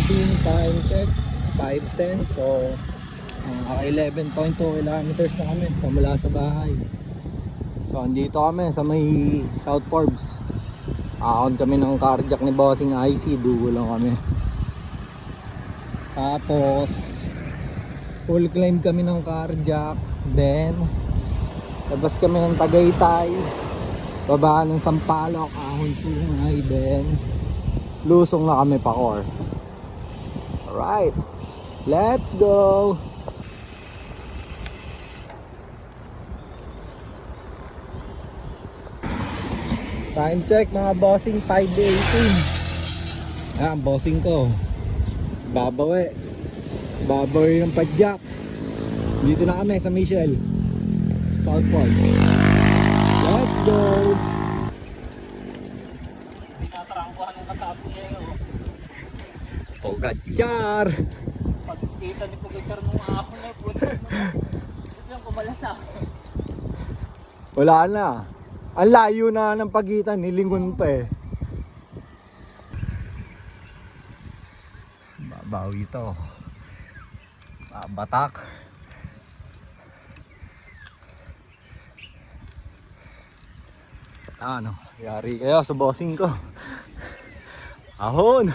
bossing, time check 5:10. So 11.2 kilometers na kami pamula sa bahay. So andito kami sa may South Forbes. Akon kami ng carjack ni bossing IC. Dugo lang kami. Tapos full climb kami ng carjack. Then labas kami ng Tagaytay, baba ng Sampaloc, Ahon Sungay. Then lusong na kami pa Cor. Alright, let's go. Time check mga bossing, 5:18. Ayan, bossing ko babawi ng padjak. Dito na kami sa Michelle South Park. Let's go. Tinatrangkuhan ng kasabi niya yun. Pogacar. Pagkita ni Pogacar nung ahon na po. Yung kumalasa. Wala na. Ang layo na ng pagitan, nilingon pa eh. Babawi ito. Batak. Ano, yari kayo sa bossing ko. Ahon.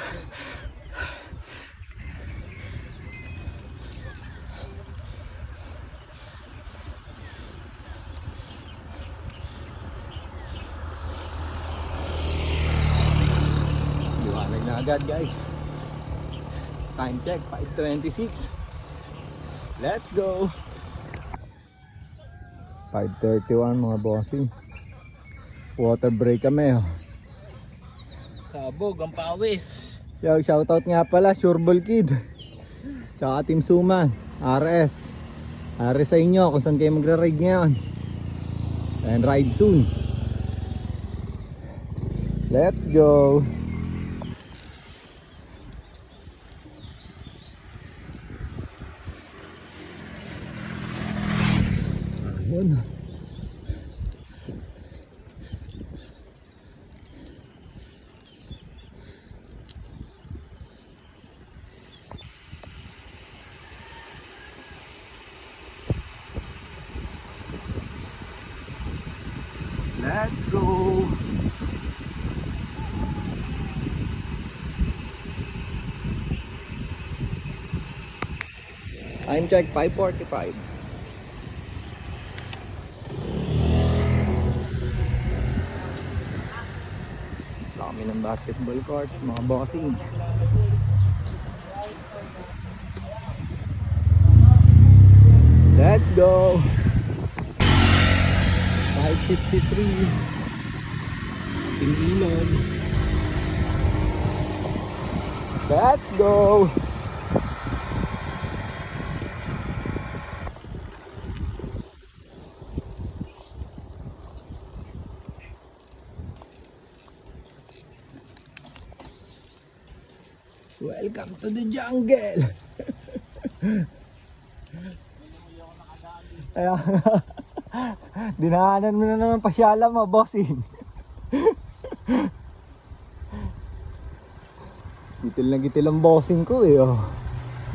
Liwanag na agad guys. Time check 5:26. Let's go. 5:31 mga bossing. Water break kami oh. Sabog ang pawis. Yo, shoutout nga pala Sureball Kid tsaka Team Suman RS sa inyo kung saan kayo magra-ride ngayon. And ride soon. Let's go. Ayun. Let's go. Time check 5:45. Sa kami ng basketball court, mga bossing. Let's go. 5:53. Tingilon. Let's go. Welcome to the jungle. Ayan. Dinaanan mo na naman pasyala mo, bossing. Gitil na gitil ang bossing ko eh. Oh.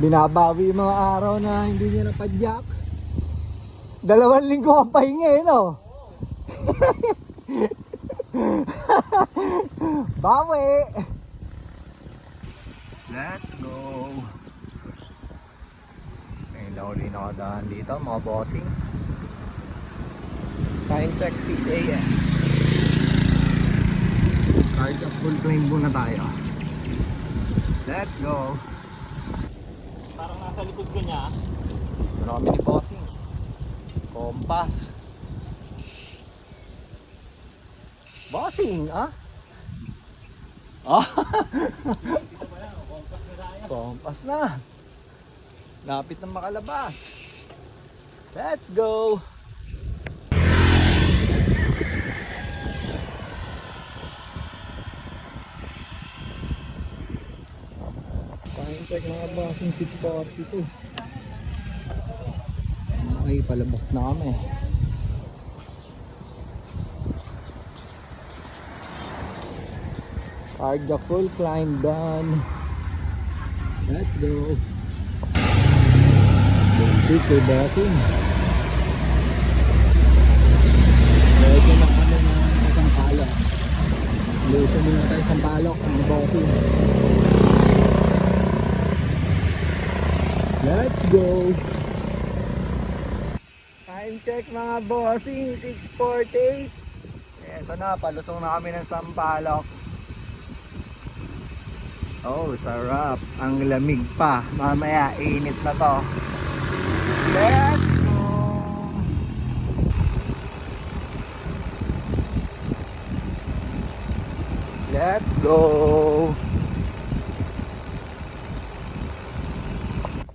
Binabawi yung mga araw na hindi niya napadyak. 2 linggo ang pahinga eh, no? Bawi! Let's go! May lauli na nakadaan dito mga bossing. Time check 6 AM. Kahit at full climb muna tayo. Let's go! Parang nasa likod ko niya. Marami ni bossing. Kompas. Bossing, ah? Ah! Kompas na. Lapit na makalabas. Let's go! Time check mga bossing 6:42. Okay, palabas na kami. Cardiac full climb done. Let's go. Basic kay bossing. Medyo na kami ng isang palok. Luso muna tayo isang palok ng bossing. Let's go. Time check mga bossing, 6:40. Eto na, palusong na kami ng sampalok. Oh, sarap. Ang lamig pa. Mamaya, init na to. Let's go! Let's go!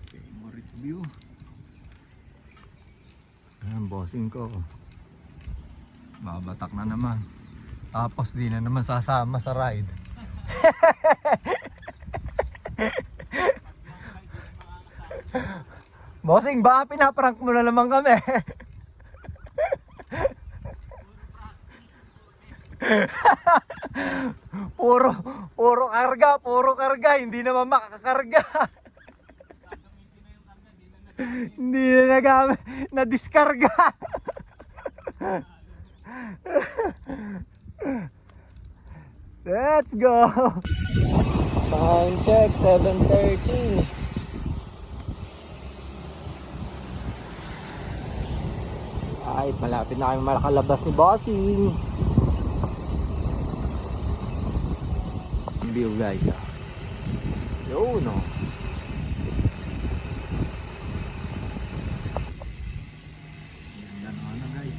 Favorite view. Ayan, bossing ko. Babatak na naman. Tapos di na naman sasama sa ride. Bossing, baka pinaprank mo na naman kami. puro karga, hindi naman makakakarga. Hindi na nagamit, na-diskarga. Let's go. Time check, 7:30. Ay, malapit na kami makakalabas ni Bossing. View guys. Yun no. Ganda na ano guys.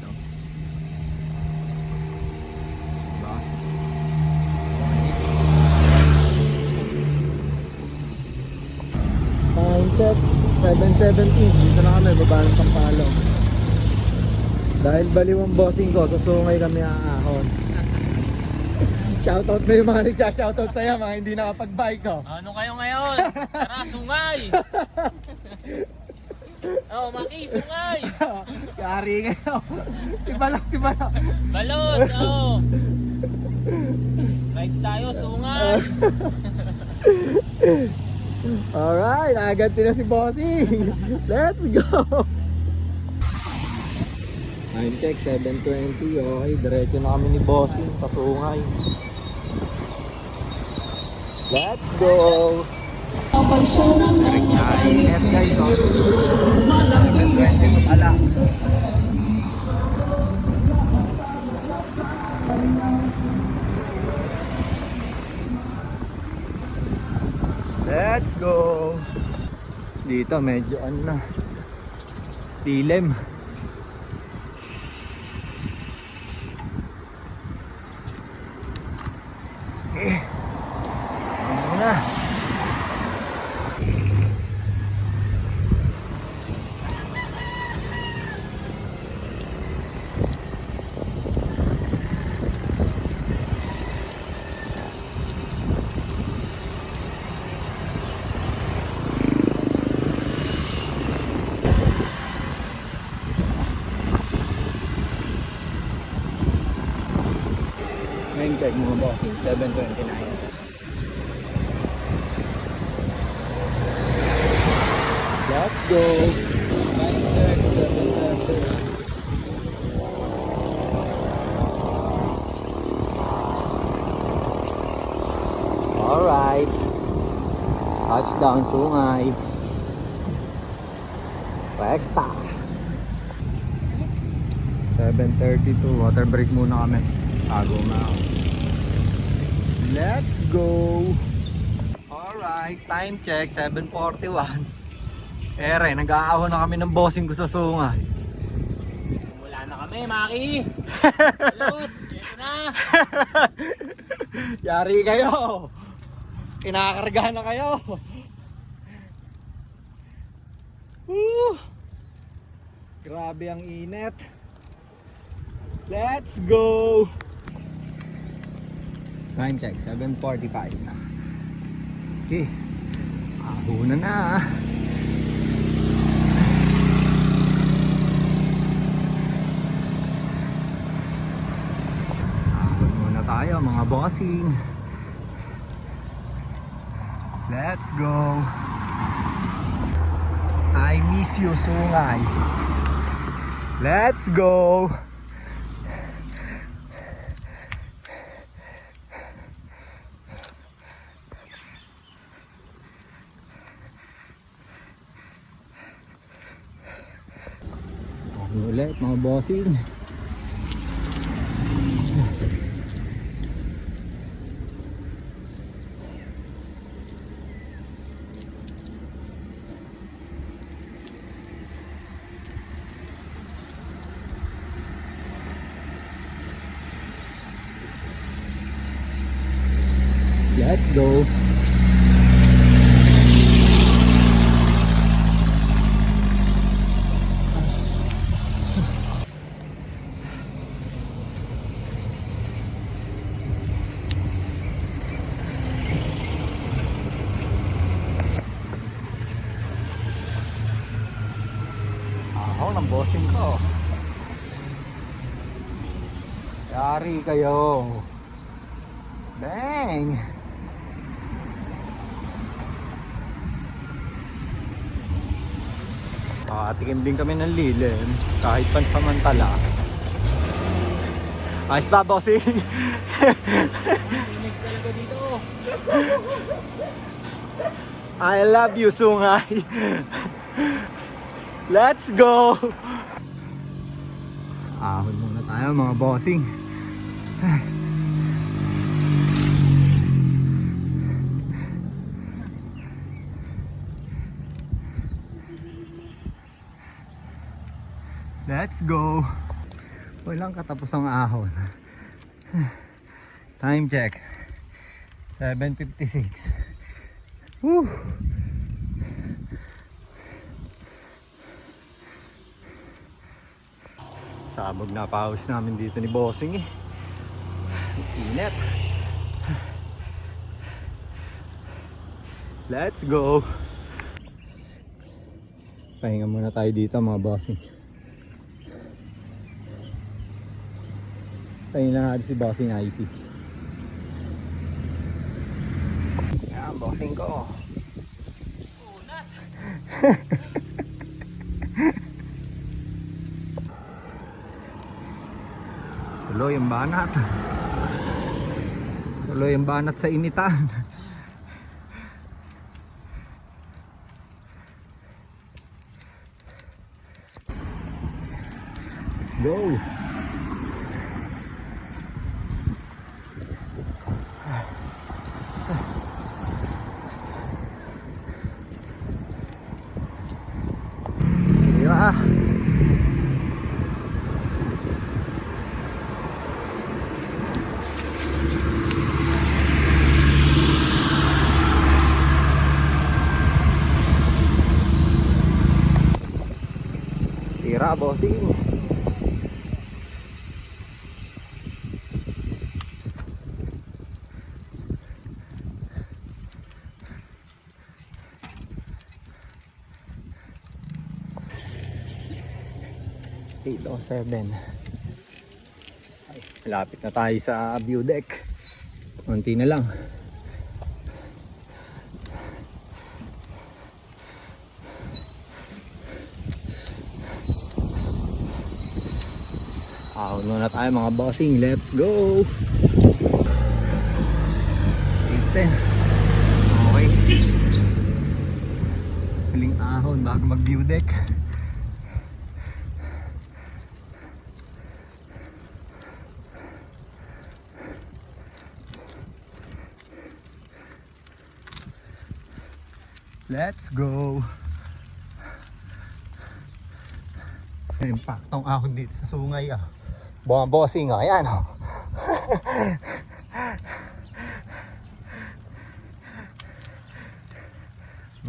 Diba? Time check, 7:17. Dito na kami, baba ng Pampalo. Dahil baliw ang bossing ko, susungay kami aahon. Shoutout mo yung mga nagsha-shoutout sa'yo, mga hindi nakapag-bike ko. Ano kayo ngayon? Tara, sungay! Oh, Maki, sungay! Yari ngayon. Si Balak. Balot, oh! Ride tayo, sungay! Alright, agad na si bossing. Let's go! Time check, 7:20. Okay, diretso na kami ni bossing, pasungay. Let's go! Yes guys, 7:20 pa pala. Let's go! Dito medyo ano na, dilim. Ano na? Ngayon check mga bossing, 7:29. Let's go! Time check, 7:30. Alright. Touchdown, sungay. Rekta. 7:32. Water break muna kami. Tago na ako. Let's go! Alright, time check, 7:41. Ere, nag-aahon na kami ng bossing ko sa sungay. Simula na kami, Maki! Balot, ito na! Yari kayo! Kinakarga na kayo! Woo! Grabe ang init! Let's go! Time check, 7:45 na. Okay, ahon na. Ahon muna tayo mga bossing. Let's Let's go. I miss you, Sungay. Let's go. Ulit mga bossing. Let's go. Ako ng bossing ko. Yari kayo. Bang! Tikim din kami ng lilim kahit pansamantala. Ayos ba, bossing? Inig talaga dito. I love you, Sungay. Let's go. Ahon muna tayo mga bossing. Let's go. Walang katapusang ahon. Time check. 7:56. Woo. Sabog na pawis namin dito ni bossing eh. Init. Let's go. Pahinga muna tayo dito mga bossing. Pahinga natin si bossing IC. Yan, bossing ko. Unat. Tuloy ang banat. Tuloy ang banat sa initan. Let's go. Yeah. Tira, bossing. Eight o 7. Malapit na tayo sa view deck. Konti na lang. Ahon muna tayo mga bossing. Let's go. 8:10. Okay. Huling ahon bago mag view deck. Let's go. Impaktong ahon dito sa Sungay ah. Buong bossing ah, ayan oh.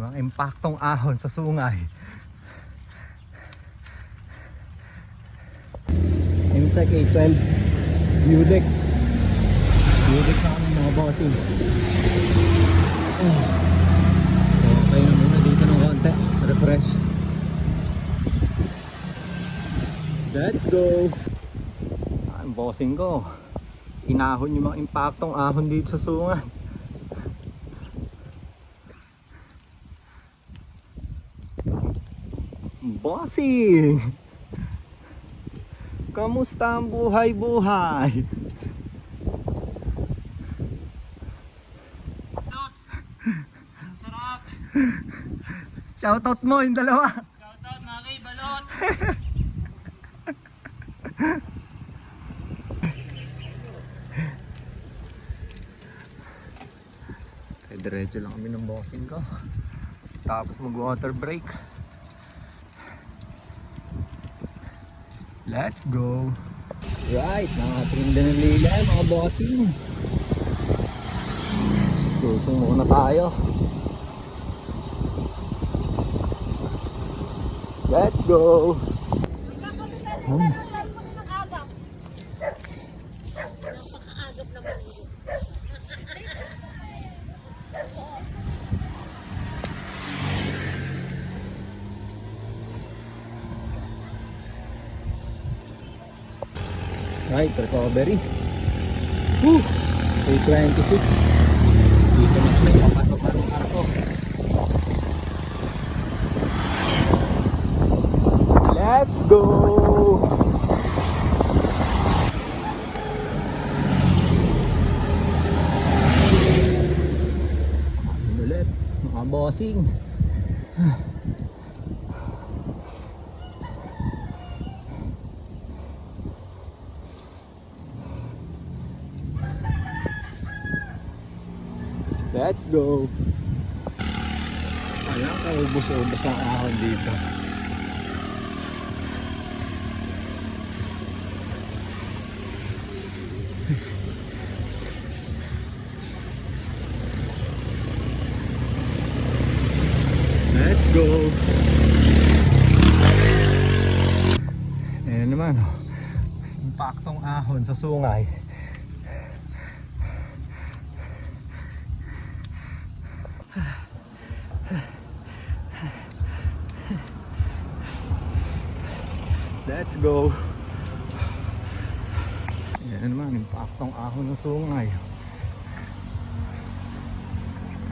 Mga impaktong ahon sa Sungay. Time check 8:12. View deck. View deck na kami mga bossing. So okay na muna dito ng konti. Refresh. Let's go. Ang bossing ko. Inahon yung mga impaktong ahon dito sa Sungay. Bossing! Kamusta ang buhay-buhay? Ang sarap. Shoutout mo yung dalawa. Shoutout mga kay Balot. Diretso lang kami ng bossing ko. Tapos mag water break. Let's go! Right, nakatrinda ng lila mga bossing. Susong muna tayo. Let's go! Right, recovery. Woo! 826. Dito na kami papasok na ng arko. Let's go! Ulit, mga bossing. Let's go! Alam ka, ubos-ubos ang ahon dito. Let's go! Ayan naman, oh. Impaktong ahon sa sungay. Let's go. Ayan naman, impaktong ahon ng sungay.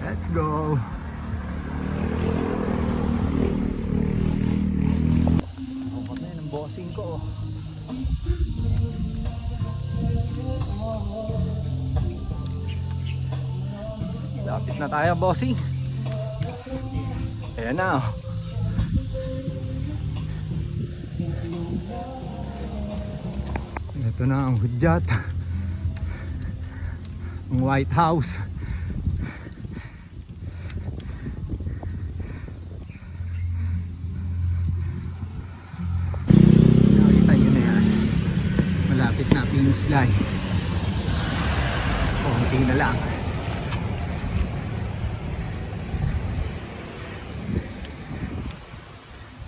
Let's go. Ako kami ng bossing ko. Lapit na tayo, bossing. Ayan na, oh. Ito na ang hudyat, ang White House. Nakita nyo na yan, malapit na finish line. Konti na lang.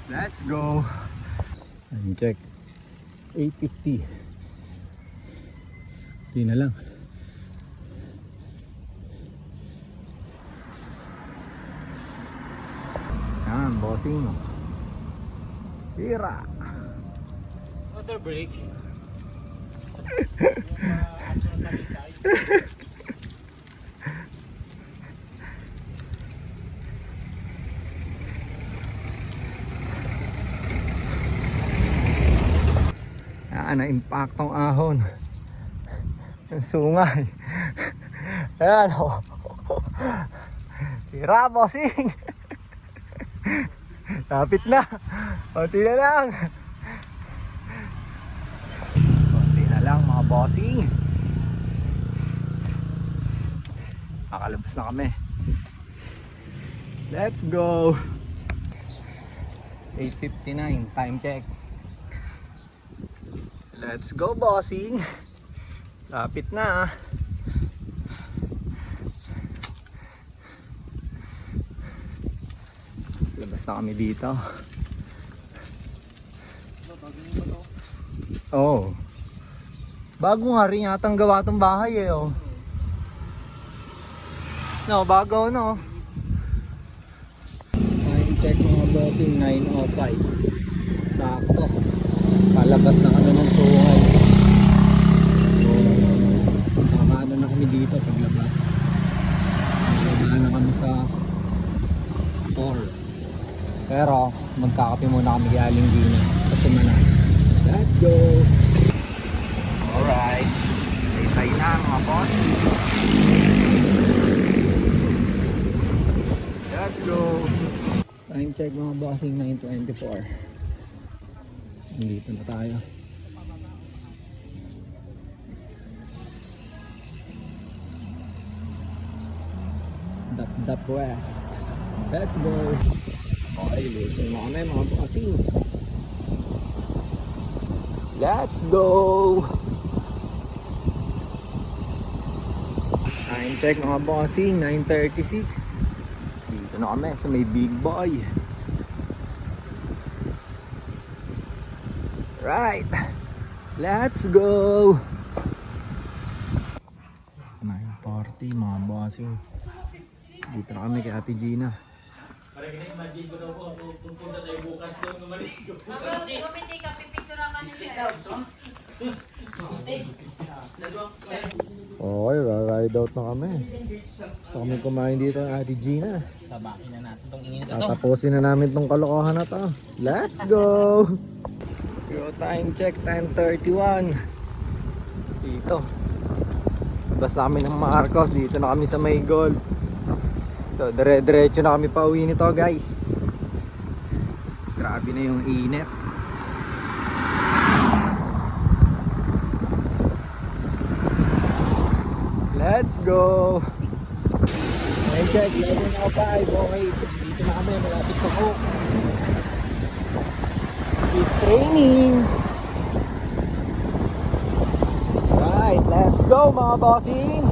Let's go. And check 850. Hindi na lang. Yan, bossing. Tira. Water break. Yan, na-impaktong ahon. Ang sungay. Ayan, oh. Tira, bossing. Lapit na. Konti na lang. Konti na lang, mga bossing. Nakalabas na kami. Let's go. 8:59, time check. Let's go, bossing. Lapit na. Labas na kami dito. Oh. Bago nga rin yata ang gawa tong bahay eh, oh. No, bago, no. Time check, mga bossing, 9:05. Sakto. Palabas na kami ng sungay. Nakakaano na kami dito paglabas. Naglabas na kami sa 4. Pero magkakape muna kami kay Aling Gina sa Sumanan. Let's go! Alright, tayo na mga boss. Let's go! Time check mga bossing, 9:24. So, dito na tayo. Dap West. Let's go! Okay, listen mo kami mga bossing. Let's go! Time check mga bossing, 9:36. Dito na kami sa may big boy. Right! Let's go! 9:40 mga bossing. Dito na kami kay Ate Gina. Parang ina-imagine ko daw po, kung punta tayo bukas doon, mamaligo. Gumiti ka, pipicturean ka nila. Okay, ride out na kami. So kami kumain dito ng Ate Gina. Sabakin na natin itong ingin na to. Tatapusin na namin tong kalokohan na to. Let's go! Yo, time check, 10:31. Dito. Labas namin ng Marcos. Dito na kami sa may gold. So, dire-diretso na kami pauwi nito guys. Grabe na yung init. Let's go! Time check, 11:05. Okay, dito na kami, malapit sa Coke. Keep training! Right, let's go mga bossing!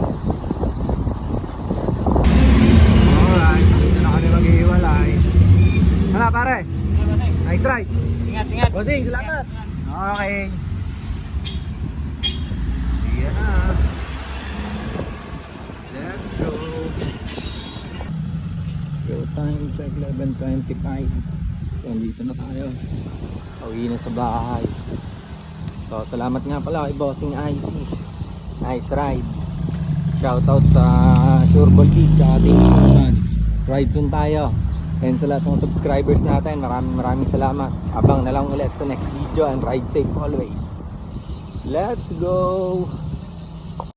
Alright, dito na kami maghihiwalay. Hala pare! Nice ride! Ingat, ingat. Bossing, salamat! Okay. Yan na. Let's go. Go time check 11:25. So andito na tayo. Pauwi na sa bahay. So salamat nga pala kay Bossing IC. Nice ride. Shoutout sa Sureball Beach at Tingsuman. Ride soon tayo. And sa lahat ng subscribers natin, maraming salamat. Abang na lang ulit sa next video and ride safe always. Let's go!